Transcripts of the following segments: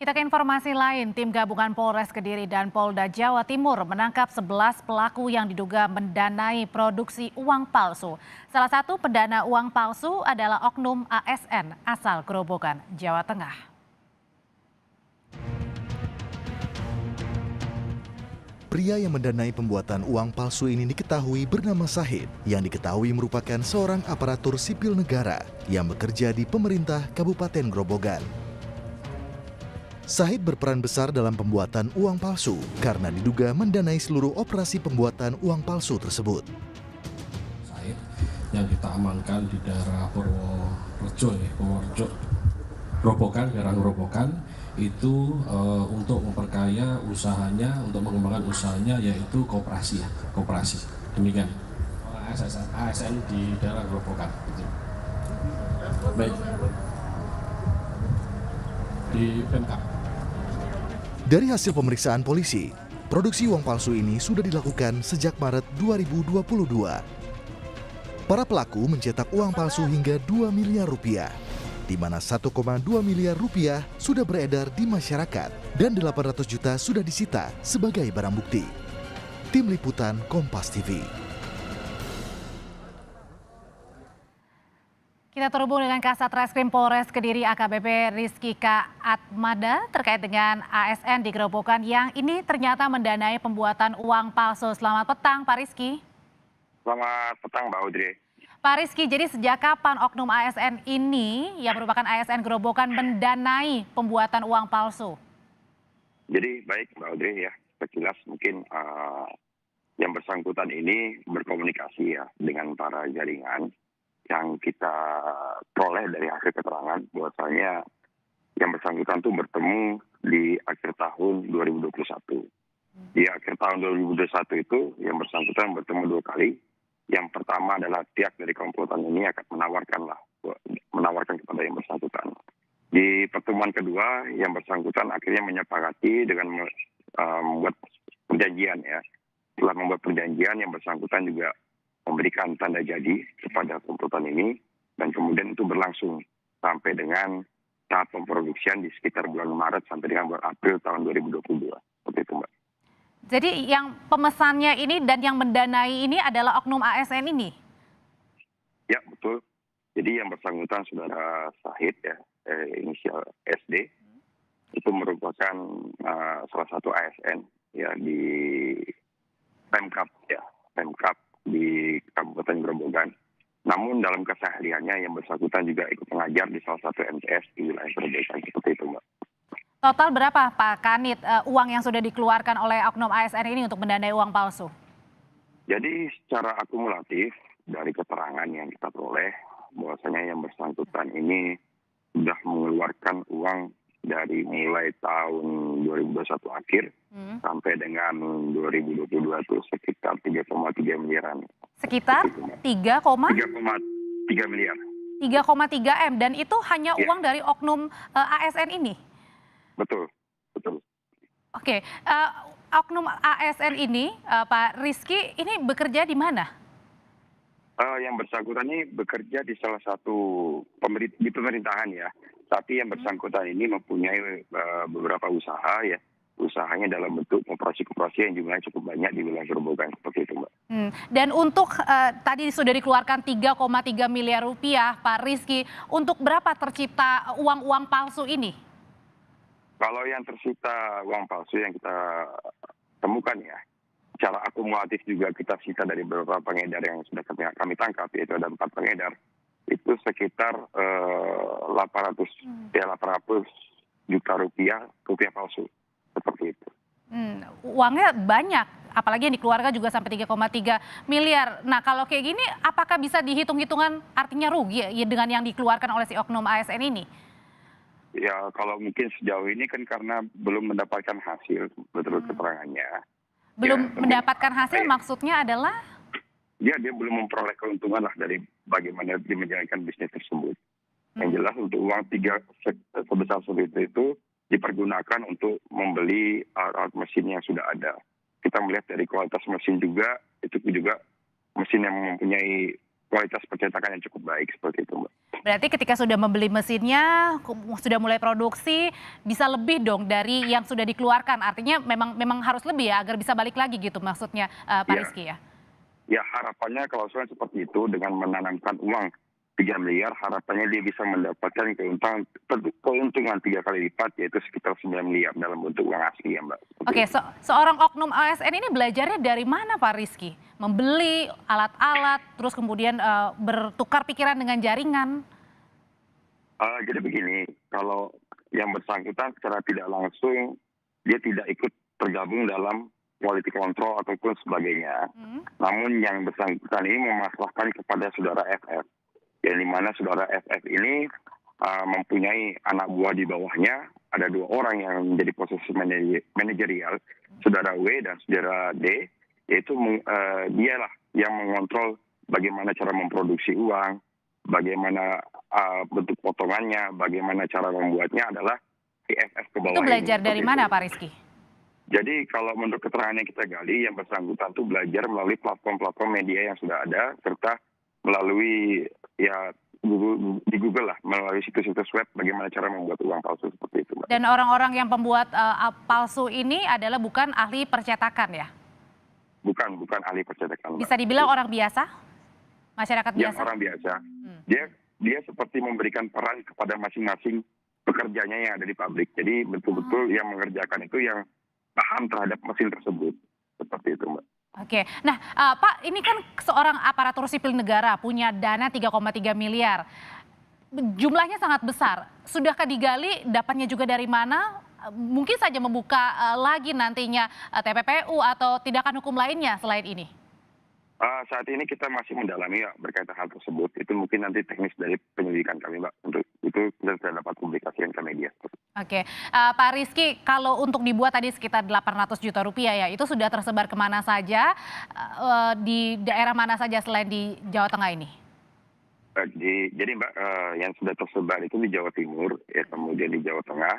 Kita ke informasi lain, tim gabungan Polres Kediri dan Polda Jawa Timur menangkap 11 pelaku yang diduga mendanai produksi uang palsu. Salah satu pendana uang palsu adalah oknum ASN asal Grobogan, Jawa Tengah. Pria yang mendanai pembuatan uang palsu ini diketahui bernama Sahid, yang diketahui merupakan seorang aparatur sipil negara yang bekerja di pemerintah Kabupaten Grobogan. Sahid berperan besar dalam pembuatan uang palsu karena diduga mendanai seluruh operasi pembuatan uang palsu tersebut. Sahid yang kita amankan di daerah Purworejo, Grobogan, daerah Grobogan itu untuk memperkaya usahanya, untuk mengembangkan usahanya yaitu koperasi. Demikian. ASN di daerah Grobogan. Baik. Di Pemkab. Dari hasil pemeriksaan polisi, produksi uang palsu ini sudah dilakukan sejak Maret 2022. Para pelaku mencetak uang palsu hingga 2 miliar rupiah, di mana 1,2 miliar rupiah sudah beredar di masyarakat dan 800 juta sudah disita sebagai barang bukti. Tim Liputan Kompas TV. Kita terhubung dengan Kasat Reskrim Polres Kediri AKBP Rizky K. Atmada terkait dengan ASN di Grobogan yang ini ternyata mendanai pembuatan uang palsu. Selamat petang Pak Rizky. Selamat petang Mbak Audrey. Pak Rizky, jadi sejak kapan oknum ASN ini yang merupakan ASN Grobogan mendanai pembuatan uang palsu? Jadi baik Mbak Audrey ya, sekilas mungkin yang bersangkutan ini berkomunikasi ya dengan para jaringan yang kita peroleh dari hasil keterangan bahwasanya yang bersangkutan itu bertemu di akhir tahun 2021. Di akhir tahun 2021 itu yang bersangkutan bertemu 2 kali. Yang pertama adalah pihak dari komplotan ini akan menawarkan kepada yang bersangkutan. Di pertemuan kedua, yang bersangkutan akhirnya menyepakati dengan membuat perjanjian ya. Setelah membuat perjanjian, yang bersangkutan juga memberikan tanda jadi kepada komplotan ini dan kemudian itu berlangsung sampai dengan tahap pemproduksian di sekitar bulan Maret sampai dengan bulan April tahun 2022. Seperti itu Mbak. Jadi yang pemesannya ini dan yang mendanai ini adalah oknum ASN ini? Ya betul. Jadi yang bersangkutan saudara Sahid ya, inisial SD, itu merupakan salah satu ASN ya di Pemkab ya, Pemkab di Kabupaten Grobogan. Namun dalam kesehariannya yang bersangkutan juga ikut mengajar di salah satu MTS di wilayah Grobogan. Seperti itu Mbak. Total berapa Pak Kanit uang yang sudah dikeluarkan oleh oknum ASN ini untuk mendanai uang palsu? Jadi secara akumulatif dari keterangan yang kita peroleh bahwasanya yang bersangkutan ini sudah mengeluarkan uang dari mulai tahun 2021 akhir sampai dengan 2022 itu sekitar 3,3 miliaran. Sekitar 3,3 miliar. 3,3 M dan itu hanya uang dari oknum ASN ini? Betul. Oke, oknum ASN ini Pak Rizky ini bekerja di mana? Yang bersangkutan ini bekerja di salah satu di pemerintahan ya. Tapi yang bersangkutan ini mempunyai beberapa usaha ya. Usahanya dalam bentuk koperasi-koperasi yang jumlahnya cukup banyak di wilayah Grobogan seperti itu Mbak. Dan untuk tadi sudah dikeluarkan 3,3 miliar rupiah Pak Rizky, untuk berapa tercipta uang-uang palsu ini? Kalau yang tersita uang palsu yang kita temukan ya, secara akumulatif juga kita sita dari beberapa pengedar yang sudah kami tangkap, yaitu ada 4 pengedar. Itu sekitar 800 juta rupiah palsu. Seperti itu. Uangnya banyak, apalagi yang dikeluarkan juga sampai 3,3 miliar. Nah kalau kayak gini apakah bisa dihitung-hitungan artinya rugi ya dengan yang dikeluarkan oleh si oknum ASN ini? Ya kalau mungkin sejauh ini kan karena belum mendapatkan hasil betul keterangannya. Belum ya, mendapatkan hasil maksudnya adalah? Dia belum memperoleh keuntungan lah dari bagaimana dia menjalankan bisnis tersebut. Yang jelas untuk uang sebesar seperti itu dipergunakan untuk membeli alat mesin yang sudah ada. Kita melihat dari kualitas mesin juga, itu juga mesin yang mempunyai kualitas percetakan yang cukup baik seperti itu Mbak. Berarti ketika sudah membeli mesinnya, sudah mulai produksi, bisa lebih dong dari yang sudah dikeluarkan. Artinya memang harus lebih ya agar bisa balik lagi gitu maksudnya Pak Ya, Rizky ya. ya harapannya kalau soal seperti itu dengan menanamkan uang 3 miliar, harapannya dia bisa mendapatkan keuntungan 3 kali lipat, yaitu sekitar 9 miliar dalam bentuk uang asli ya Mbak. Oke, seorang oknum ASN ini belajarnya dari mana Pak Rizky? Membeli alat-alat, terus kemudian bertukar pikiran dengan jaringan. Jadi begini, kalau yang bersangkutan secara tidak langsung dia tidak ikut tergabung dalam quality control ataupun sebagainya. Namun yang bersangkutan ini memasrahkan kepada saudara FF. Yang dimana saudara FF ini mempunyai anak buah di bawahnya, ada 2 orang yang menjadi posisi manajerial, saudara W dan saudara D, yaitu dialah yang mengontrol bagaimana cara memproduksi uang, bagaimana bentuk potongannya, bagaimana cara membuatnya adalah FF ke bawah. Itu belajar dari mana Pak Rizky? Jadi kalau menurut keterangan yang kita gali, yang bersangkutan itu belajar melalui platform-platform media yang sudah ada, serta melalui ya di Google lah, melalui situs-situs web bagaimana cara membuat uang palsu seperti itu, Mbak. Dan orang-orang yang pembuat palsu ini adalah bukan ahli percetakan ya? Bukan ahli percetakan, Mbak. Bisa dibilang orang biasa? Masyarakat Yang biasa? orang biasa. Dia seperti memberikan peran kepada masing-masing pekerjanya yang ada di pabrik. Jadi betul-betul yang mengerjakan itu yang paham terhadap mesin tersebut. Seperti itu, Mbak. Oke, nah Pak ini kan seorang aparatur sipil negara punya dana 3,3 miliar. Jumlahnya sangat besar. Sudahkah digali dapatnya juga dari mana? Mungkin saja membuka lagi nantinya TPPU atau tindakan hukum lainnya selain ini. Saat ini kita masih mendalami ya berkaitan hal tersebut. Itu mungkin nanti teknis dari penyelidikan kami, Mbak. Untuk itu kita sudah dapat publikasikan ke media. Oke, Pak Rizky, kalau untuk dibuat tadi sekitar 800 juta rupiah ya, itu sudah tersebar kemana saja, di daerah mana saja selain di Jawa Tengah ini? Jadi Mbak, yang sudah tersebar itu di Jawa Timur, ya, kemudian di Jawa Tengah.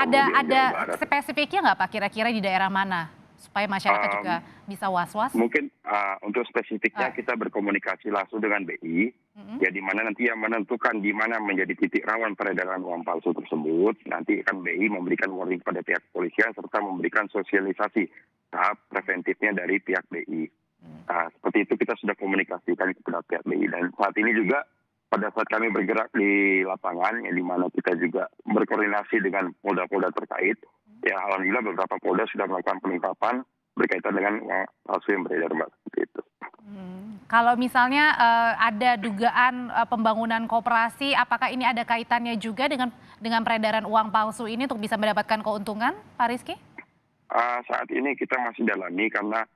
Ada spesifiknya nggak Pak kira-kira di daerah mana? Supaya masyarakat juga bisa was-was? Mungkin untuk spesifiknya kita berkomunikasi langsung dengan BI, ya di mana nanti yang menentukan di mana menjadi titik rawan peredaran uang palsu tersebut, nanti akan BI memberikan warning pada pihak kepolisian serta memberikan sosialisasi tahap preventifnya dari pihak BI. Seperti itu kita sudah komunikasikan kepada pihak BI, dan saat ini juga pada saat kami bergerak di lapangan, ya di mana kita juga berkoordinasi dengan polda-polda terkait. Ya alhamdulillah beberapa polda sudah melakukan penangkapan berkaitan dengan uang palsu yang beredar, Mbak. Seperti itu. Kalau misalnya ada dugaan pembangunan koperasi, apakah ini ada kaitannya juga dengan peredaran uang palsu ini untuk bisa mendapatkan keuntungan, Pak Rizky? Saat ini kita masih dalami karena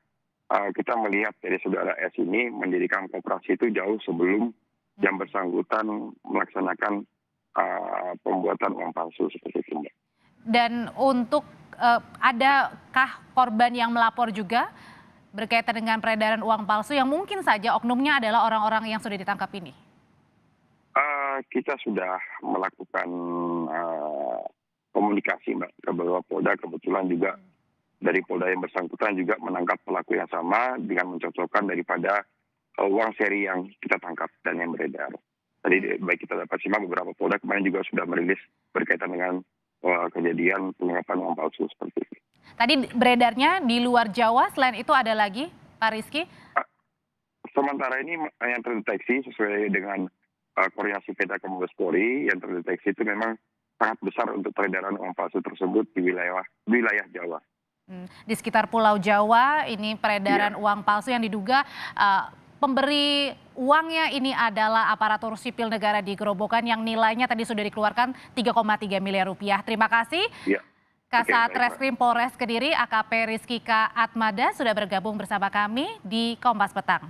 kita melihat dari saudara S ini mendirikan koperasi itu jauh sebelum yang bersangkutan melaksanakan pembuatan uang palsu seperti itu, Mbak. Dan untuk adakah korban yang melapor juga berkaitan dengan peredaran uang palsu yang mungkin saja oknumnya adalah orang-orang yang sudah ditangkap ini? Kita sudah melakukan komunikasi, Mbak, ke beberapa polda. Kebetulan juga dari polda yang bersangkutan juga menangkap pelaku yang sama dengan mencocokkan daripada uang seri yang kita tangkap dan yang beredar. Tadi baik kita dapat simak beberapa polda kemarin juga sudah merilis berkaitan dengan kejadian pengungkapan uang palsu seperti itu. Tadi beredarnya di luar Jawa, selain itu ada lagi, Pak Rizky? Sementara ini yang terdeteksi sesuai dengan koordinasi Peta Mabes Polri, yang terdeteksi itu memang sangat besar untuk peredaran uang palsu tersebut di wilayah Jawa. Di sekitar Pulau Jawa ini peredaran uang palsu yang diduga pemberi uangnya ini adalah aparatur sipil negara di Gerobokan yang nilainya tadi sudah dikeluarkan 3,3 miliar rupiah. Terima kasih. Kasat Reskrim Polres Kediri AKP Rizky K. Atmada sudah bergabung bersama kami di Kompas Petang.